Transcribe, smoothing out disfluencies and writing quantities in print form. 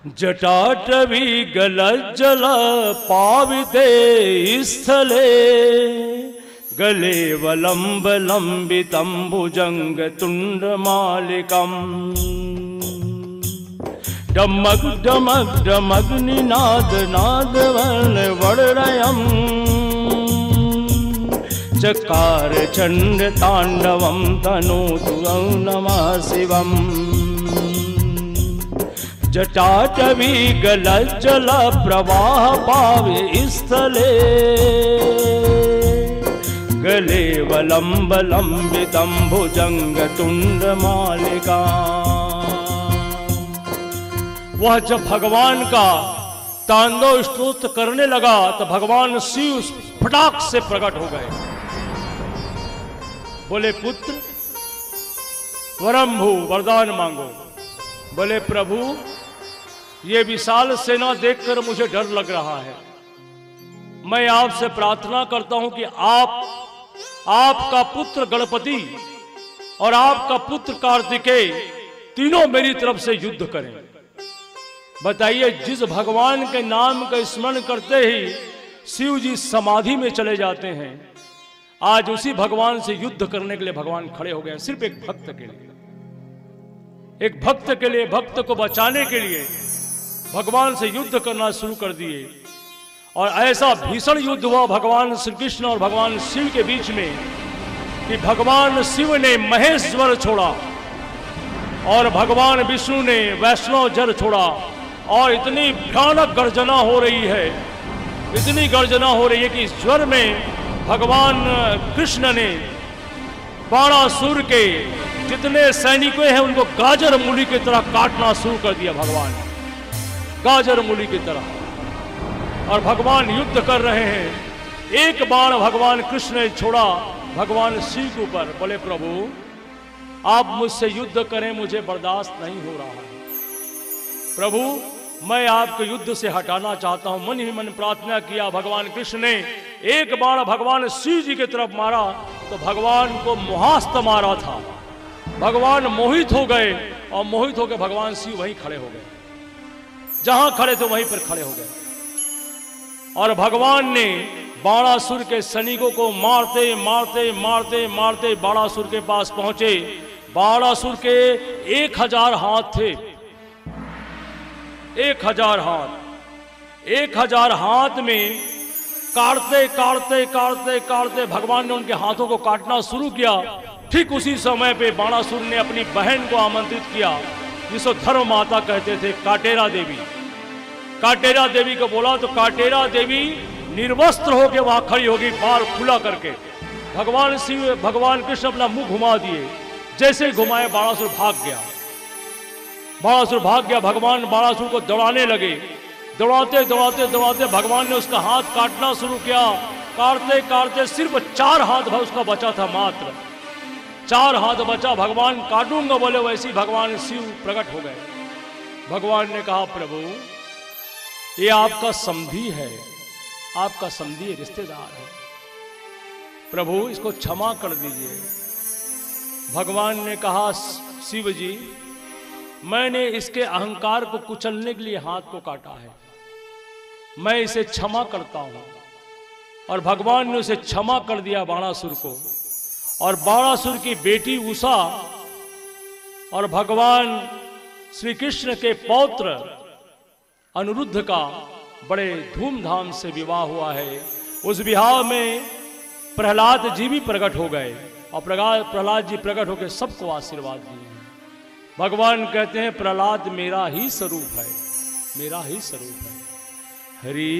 जटाटवी गलज्जल पाविते स्थले गले वलंब लंबितं भुजंग तुंडमालिकम् डमक डमक डमक निनाद नादवन वडरयम् चकार चंड तांडवं तनोतु नमः शिवम् जटाटवी गलज्जल प्रवाह पावे स्थले गले वलंब लंबितं भुजंग तुंडमालिका। वह जब भगवान का तांडव स्तोत्र करने लगा तो भगवान शिव फटाक से प्रकट हो गए। बोले पुत्र वरम भू वरदान मांगो। बोले प्रभु ये विशाल सेना देखकर मुझे डर लग रहा है। मैं आपसे प्रार्थना करता हूं कि आपका पुत्र गणपति और आपका पुत्र कार्तिकेय तीनों मेरी तरफ से युद्ध करें। बताइए, जिस भगवान के नाम का स्मरण करते ही शिव जी समाधि में चले जाते हैं, आज उसी भगवान से युद्ध करने के लिए भगवान खड़े हो गए। सिर्फ एक भक्त के लिए, एक भक्त के लिए, भक्त को बचाने के लिए भगवान से युद्ध करना शुरू कर दिए। और ऐसा भीषण युद्ध हुआ भगवान श्री कृष्ण और भगवान शिव के बीच में कि भगवान शिव ने महेश्वर छोड़ा और भगवान विष्णु ने वैष्णव जल छोड़ा। और इतनी भयानक गर्जना हो रही है, इतनी गर्जना हो रही है कि इस ज्वर में भगवान कृष्ण ने बाणासुर के जितने सैनिकों हैं उनको गाजर मूली की तरह काटना शुरू कर दिया। भगवान गाजर मूली की तरह, और भगवान युद्ध कर रहे हैं। एक बाण भगवान कृष्ण ने छोड़ा भगवान शिव के ऊपर। बोले प्रभु आप मुझसे युद्ध करें, मुझे बर्दाश्त नहीं हो रहा है। प्रभु मैं आपके युद्ध से हटाना चाहता हूं। मन ही मन प्रार्थना किया। भगवान कृष्ण ने एक बाण भगवान शिव जी की तरफ मारा तो भगवान को मोहास्त मारा था। भगवान मोहित हो गए और मोहित होकर भगवान शिव वहीं खड़े हो गए। जहां खड़े थे वहीं पर खड़े हो गए और भगवान ने बाणासुर के सैनिकों को मारते मारते मारते मारते बाणासुर के पास पहुंचे। बाणासुर के 1000 हाथ थे। 1000 हाथ, 1000 हाथ में काटते काटते काटते काटते भगवान ने उनके हाथों को काटना शुरू किया। ठीक उसी समय पे बाणासुर ने अपनी बहन को आमंत्रित किया, जिसको धर्म माता कहते थे, काटेरा देवी। काटेरा देवी को बोला तो काटेरा देवी निर्वस्त्र होकर वहां खड़ी होगी, बाल खुला करके। भगवान कृष्ण अपना मुंह घुमा दिए। जैसे घुमाए बाणासुर भाग गया। बाणासुर भाग गया। भगवान बाणासुर को दौड़ाने लगे। दौड़ाते दौड़ाते दौड़ाते भगवान ने उसका हाथ काटना शुरू किया। काटते काटते सिर्फ 4 हाथ उसका बचा था, मात्र 4 हाथ बचा। भगवान काटूंगा बोले, वैसे ही भगवान शिव प्रकट हो गए। भगवान ने कहा प्रभु ये आपका समधी है, आपका समधी रिश्तेदार है, प्रभु इसको क्षमा कर दीजिए। भगवान ने कहा शिव जी मैंने इसके अहंकार को कुचलने के लिए हाथ को काटा है, मैं इसे क्षमा करता हूं। और भगवान ने उसे क्षमा कर दिया बाणासुर को। और बाणासुर की बेटी उषा और भगवान श्री कृष्ण के पौत्र अनिरुद्ध का बड़े धूमधाम से विवाह हुआ है। उस विवाह में प्रहलाद जी भी प्रकट हो गए और प्रहलाद जी प्रकट होकर सबको आशीर्वाद दिए। भगवान कहते हैं प्रहलाद मेरा ही स्वरूप है, मेरा ही स्वरूप है। हरि